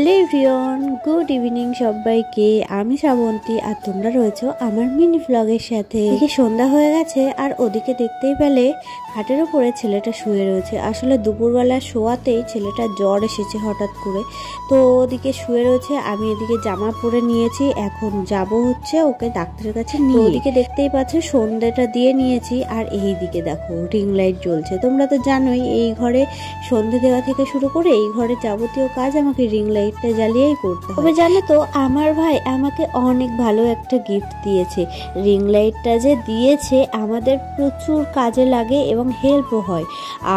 Hello everyone, good evening সবাইকে। আমি শ্রাবন্তী আর তোমরা রয়েছো আমার মিনি ব্লগের সাথে। এদিকে সন্ধ্যা হয়ে গেছে আর ওদিকে দেখতেই পেলে খাটের উপরে ছেলেটা শুয়ে রয়েছে। আসলে দুপুরবেলা শোয়াতেই ছেলেটা জ্বর এসেছে হঠাৎ করে, তো ওদিকে শুয়ে রয়েছে। আমি এদিকে জামা পরে নিয়েছি, এখন যাব হচ্ছে ওকে ডাক্তারের কাছে নিয়ে। ওদিকে দেখতেই পাচ্ছ সন্ধ্যাটা দিয়ে নিয়েছি আর এই দিকে দেখো রিং লাইট জ্বলছে। তোমরা তো জানোই এই ঘরে সন্ধ্যে দেওয়া থেকে শুরু করে এই ঘরে যাবতীয় কাজ আমাকে রিং লাইটটা জ্বালিয়েই করতে হবে। তবে জানো তো আমার ভাই আমাকে অনেক ভালো একটা গিফট দিয়েছে। রিং লাইটটা যে দিয়েছে আমাদের প্রচুর কাজে লাগে এবং হেল্পও হয়,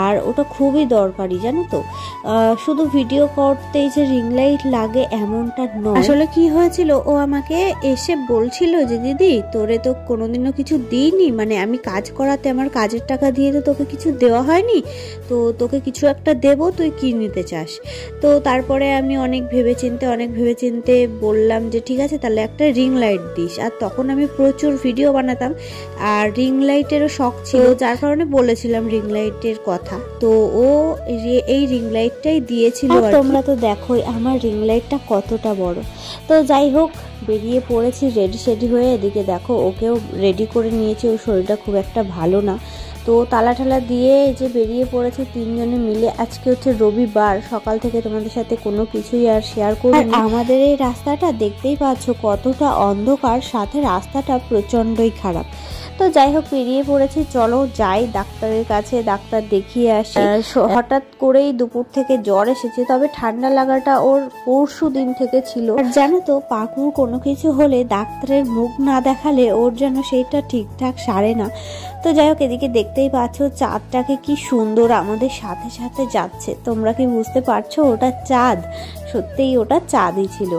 আর ওটা খুবই দরকারি জানো তো। শুধু ভিডিও করতেই যে রিং লাইট লাগে এমনটা নয়। আসলে কি হয়েছিল, ও আমাকে এসে বলছিল যে দিদি তোরে তো কোনোদিনও কিছু দিইনি, মানে আমি কাজ করাতে আমার কাজের টাকা দিয়ে তো তোকে কিছু দেওয়া হয়নি, তো তোকে কিছু একটা দেবো, তুই কি নিতে চাস। তো তারপরে আমি অনেক ভেবেচিন্তে বললাম যে ঠিক আছে তাহলে একটা রিং লাইট দিস। আর তখন আমি প্রচুর ভিডিও বানাতাম আর রিং লাইটেরও শখ ছিল, যার কারণে বলেছিলাম রিং লাইটের কথা। তো ও এই রিং লাইটটাই দিয়েছিল। তোমরা তো দেখোই আমার রিং লাইটটা কতটা বড়। তো যাই হোক বেরিয়ে পড়েছি রেডি হয়ে। এদিকে দেখো ওকেও রেডি করে নিয়েছি, ওর শরীরটা খুব একটা ভালো না। তো তালা ঠালা দিয়ে যে বেরিয়ে পড়েছে তিনজনে মিলে। আজকে হচ্ছে রবিবার, সকাল থেকে তোমাদের সাথে কোনো কিছুই আর শেয়ার করি। আমাদের এই রাস্তাটা দেখতেই পাচ্ছ কতটা অন্ধকার, সাথে রাস্তাটা প্রচন্ডই খারাপ। তো যাই হোক বেরিয়ে পড়েছি, চলো যাই ডাক্তারের কাছে, ডাক্তার দেখিয়ে আসি। হঠাৎ করেই দুপুর থেকে জ্বর এসেছে, তবে ঠান্ডা লাগাটা ওর পরশু দিন থেকে ছিল। আর জানো তো পাকুর কোনো কিছু হলে ডাক্তারের মুখ না দেখালে ওর যেন সেইটা ঠিকঠাক সারে না। তো যাই হোক এদিকে দেখতেই পাচ্ছ চাঁদটাকে কি সুন্দর আমাদের সাথে সাথে যাচ্ছে। তোমরা কি বুঝতে পারছো ওটা চাঁদ? সত্যিই ওটা চাঁদই ছিল।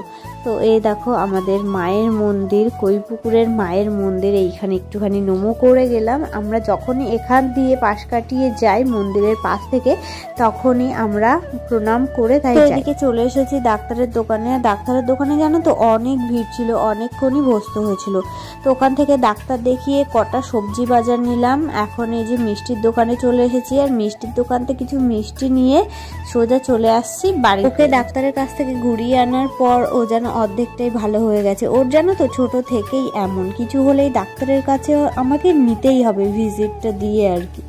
তো এই দেখো আমাদের মায়ের মন্দির, কৈপুকুরের মায়ের মন্দির, এইখানে একটুখানি নমো করে গেলাম। আমরা যখনই এখান দিয়ে পাশ কাটিয়ে যাই মন্দিরের পাশ থেকে, তখনই আমরা প্রণাম করে তাই এদিকে চলে এসেছি ডাক্তারের দোকানে। ডাক্তারের দোকানে জানো তো অনেক ভিড় ছিল, অনেকক্ষণই বসতে হয়েছিল। তো ওখান থেকে ডাক্তার দেখিয়ে কটা সবজি বাজার নিলাম। এখন এই যে মিষ্টির দোকানে চলে এসেছি, আর মিষ্টির দোকান থেকে কিছু মিষ্টি নিয়ে সোজা চলে আসছি বাড়ি। ওকে ডাক্তারের কাছ থেকে ঘুরিয়ে আনার পর ও যেন অর্ধেকটাই ভালো হয়ে গেছে। ওর জানো তো ছোট থেকেই এমন, কিছু হলেই ডাক্তারের কাছে আমাকে নিতেই হবে ভিজিটটা দিয়ে আর কি।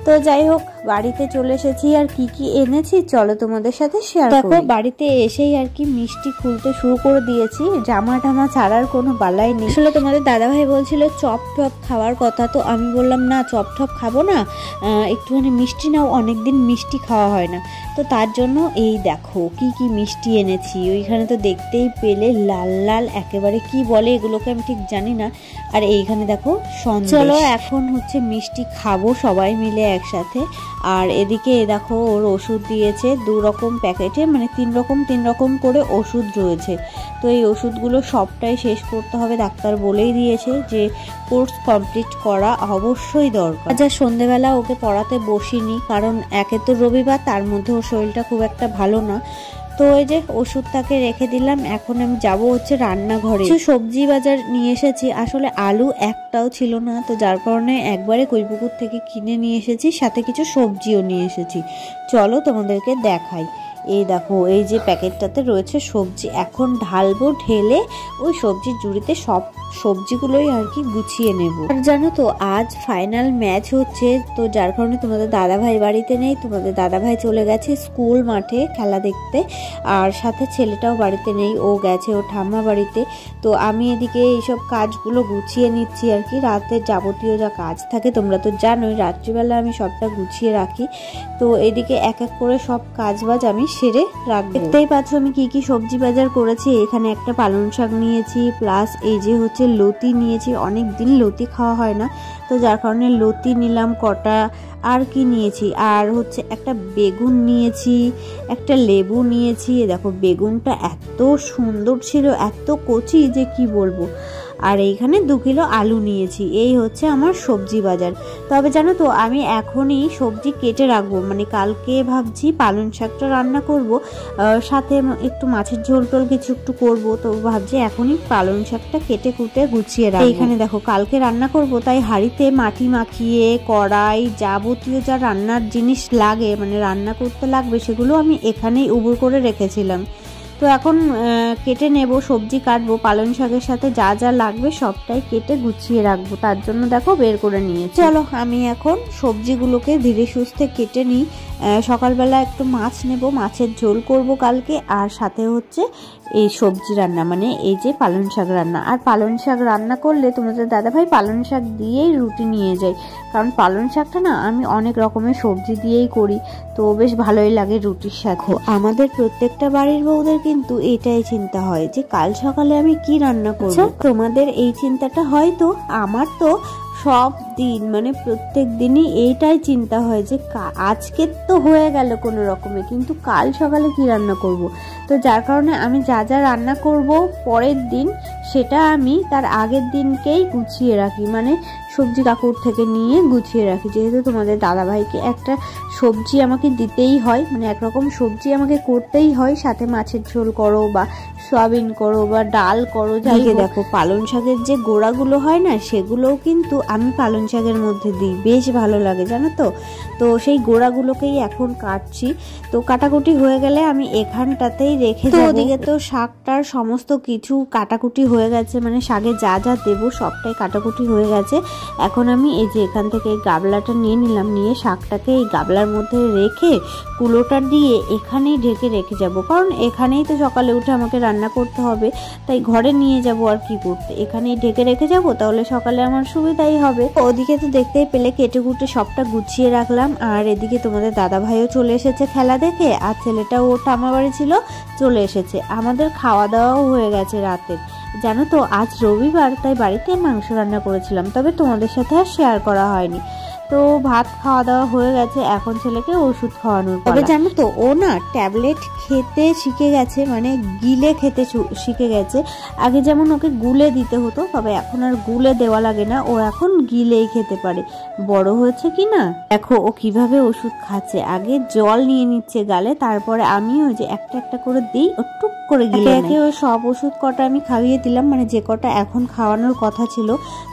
তো যাই হোক বাড়িতে চলে এসেছি, আর কি কি এনেছি চলো তোমাদের সাথে শেয়ার করি। দেখো বাড়িতে এসেই আর কি মিষ্টি খুলতে শুরু করে দিয়েছি, জামা টামা ছাড়ার কোনো বালাই নেই। আসলে তোমাদের দাদাভাই বলছিল চপ টপ খাওয়ার কথা, তো আমি বললাম না চপ টপ খাবো না, একটুখানি মিষ্টি নাও, অনেকদিন মিষ্টি খাওয়া হয় না। তো তার জন্য এই দেখো কি কি মিষ্টি এনেছি। ওইখানে তো দেখতেই পেলে লাল লাল একেবারে, কি বলে এগুলোকে আমি ঠিক জানি না। আর এইখানে দেখো সন্দেশ। চলো এখন হচ্ছে মিষ্টি খাবো সবাই মিলে একসাথে। আর এদিকে দেখো ওর ওষুধ দিয়েছে 2 রকম প্যাকেটে, মানে 3 রকম করে ওষুধ রয়েছে। তো এই ওষুধগুলো সবটাই শেষ করতে হবে, ডাক্তার বলেই দিয়েছে যে কোর্স কমপ্লিট করা অবশ্যই দরকার। যা সন্ধেবেলা ওকে পড়াতে বসিনি, কারণ একে তো রবিবার, তার মধ্যে ওর শরীরটা খুব একটা ভালো না। তো এই যে ওষুধটাকে রেখে দিলাম। এখন আমি যাব হচ্ছে রান্নাঘরে। কিছু সবজি বাজার নিয়ে এসেছি, আসলে আলু একটাও ছিল না, তো যার কারণে একবারে কৈপুকুর থেকে কিনে নিয়ে এসেছি, সাথে কিছু সবজিও নিয়ে এসেছি। চলো তোমাদেরকে দেখাই। এই দেখো এই যে প্যাকেটটাতে রয়েছে সবজি, এখন ঢালবো, ঢেলে ওই সবজির ঝুড়িতে সব সবজিগুলোই আর কি গুছিয়ে নেব। আর জানো তো আজ ফাইনাল ম্যাচ হচ্ছে, তো যার কারণে তোমাদের দাদাভাই বাড়িতে নেই। তোমাদের দাদাভাই চলে গেছে স্কুল মাঠে খেলা দেখতে, আর সাথে ছেলেটাও বাড়িতে নেই, ও গেছে ও ঠাম্মা বাড়িতে। তো আমি এদিকে এইসব কাজগুলো গুছিয়ে নিচ্ছি আর কি। রাতের যাবতীয় যা কাজ থাকে তোমরা তো জানোই, রাত্রিবেলা আমি সবটা গুছিয়ে রাখি। তো এদিকে এক এক করে সব কাজ বাজ আমি সেরে রাখবো। দেখতেই পাচ্ছ আমি কি কি সবজি বাজার করেছি। এখানে একটা পালং শাক নিয়েছি, প্লাস এই যে হচ্ছে লতি নিয়েছি, অনেক দিন লতি খাওয়া হয় না, তো যার কারণে লতি নিলাম কটা। আর কি নিয়েছি, আর হচ্ছে একটা বেগুন নিয়েছি, একটা লেবু নিয়েছি। দেখো বেগুনটা এত সুন্দর ছিল, এত কচি যে কি বলবো। আর এইখানে 2 কিলো আলু নিয়েছি। এই হচ্ছে আমার সবজি বাজার। তবে জানো তো আমি এখনই সবজি কেটে রাখবো, মানে কালকে ভাবছি পালং শাকটা রান্না করব, সাথে একটু মাছের ঝোল টোল কিছু একটু করবো। তো ভাবছি এখনই পালং শাকটা কেটে কুটে গুছিয়ে রাখবো। এইখানে দেখো কালকে রান্না করব, তাই হাঁড়িতে মাটি মাখিয়ে কড়াই যাবতীয় যা রান্নার জিনিস লাগে, মানে রান্না করতে লাগবে, সেগুলো আমি এখানেই উবুর করে রেখেছিলাম। তো এখন কেটে নেব, সবজি কাটবো, পালং শাকের সাথে যা যা লাগবে সবটাই কেটে গুছিয়ে রাখবো, তার জন্য দেখো বের করে নিয়েছি। চলো আমি এখন সবজিগুলোকে ধীরে সুস্থে কেটে নিই। সকালবেলা একটু মাছ নেব, মাছের ঝোল করব কালকে, আর সাথে হচ্ছে এই সবজি রান্না, মানে এই যে পালং শাক রান্না। আর পালং শাক রান্না করলে তোমাদের দাদাভাই পালং শাক দিয়েই রুটি নিয়ে যায়, কারণ পালং শাকটা না আমি অনেক রকমের সবজি দিয়েই করি, তো বেশ ভালোই লাগে রুটির সাথে। আমাদের প্রত্যেকটা বাড়ির বউদের কিন্তু এটাই চিন্তা হয় যে কাল সকালে আমি কি রান্না করব। তোমাদের এই চিন্তাটা হয় তো, আমার তো সব দিন মানে প্রত্যেক দিনই এইটাই চিন্তা হয় যে আজকে তো হয়ে গেল কোনো রকমে, কিন্তু কাল সকালে কি রান্না করব। তো যার কারণে আমি যা যা রান্না করব পরের দিন সেটা আমি তার আগের দিনকেই গুছিয়ে রাখি, মানে সবজি কাকুর থেকে নিয়ে গুছিয়ে রাখি, যেহেতু তোমাদের দাদাভাইকে একটা সবজি আমাকে দিতেই হয়, মানে একরকম সবজি আমাকে করতেই হয়, সাথে মাছের ঝোল করো বা সয়াবিন করো বা ডাল করো, যাই দেখো পালং শাকের যে গোড়াগুলো হয় না সেগুলোও কিন্তু আমি পালং শাকের মধ্যে দিই, বেশ ভালো লাগে জানো তো। তো সেই গোড়াগুলোকেই এখন কাটছি, তো কাটাকুটি হয়ে গেলে আমি এখানটাতেই রেখে দেবো। ওদিকে তো শাকটার সমস্ত কিছু কাটাকুটি হয়ে গেছে, মানে শাকে যা যা দেবো সবটাই কাটাকুটি হয়ে গেছে। এখন আমি এই যে এখান থেকে এই গাবলাটা নিয়ে নিলাম, নিয়ে শাকটাকে এই গাবলার মধ্যে রেখে কুলোটা দিয়ে এখানেই ঢেকে রেখে যাব, কারণ এখানেই তো সকালে উঠে আমাকে রান্না করতে হবে, তাই ঘরে নিয়ে যাব আর কি করতে, এখানেই ঢেকে রেখে যাব, তাহলে সকালে আমার সুবিধাই হবে। ওদিকে তো দেখতেই পেলে কেটে কুটে সবটা গুছিয়ে রাখলাম, আর এদিকে তোমাদের দাদা ভাইও চলে এসেছে খেলা দেখে, আর ছেলেটাও ওর ঠাম্মা বাড়ি ছিল চলে এসেছে। আমাদের খাওয়া দাওয়াও হয়ে গেছে রাতের, জানো তো আজ রবিবার, তাই বাড়িতে মাংস রান্না করেছিলাম, তবে তোমাদের সাথে আর শেয়ার করা হয়নি। তো ভাত খাওয়া দাওয়া হয়ে গেছে, এখন ছেলেকে ওষুধ খাওয়ানোর পালা। তবে জানো তো ও না ট্যাবলেট খেতে শিখে গেছে, মানে গিলে খেতে শিখে গেছে। আগে যেমন ওকে গুলে দিতে হতো, তবে এখন আর গুলে দেওয়া লাগে না, ও এখন গিলেই খেতে পারে। বড় হয়েছে কি না দেখো ও কিভাবে ওষুধ খাচ্ছে, আগে জল নিয়ে নিচ্ছে গালে, তারপরে আমি ওই যে একটা একটা করে দিই, ও টুক করে গিলে একে ওই সব ওষুধ কটা আমি খাইয়ে দিলাম, মানে যে কটা এখন খাওয়ানোর কথা ছিল।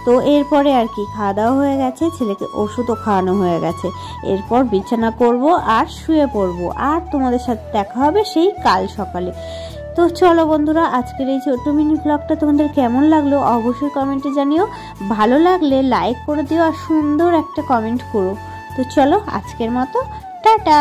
তো এরপরে আর কি খাওয়া দাওয়া হয়ে গেছে, ছেলেকে ওষুধও খাওয়ানো হয়ে গেছে, এরপর বিছানা করব আর শুয়ে পড়বো, আর তোমাদের সাথে দেখা হবে সেই কাল সকালে। তো চলো বন্ধুরা, আজকের এই ছোট্ট মিনি ব্লগটা তোমাদের কেমন লাগলো অবশ্যই কমেন্টে জানিও, ভালো লাগলে লাইক করে দিও আর সুন্দর একটা কমেন্ট করো। তো চলো আজকের মতো টাটা।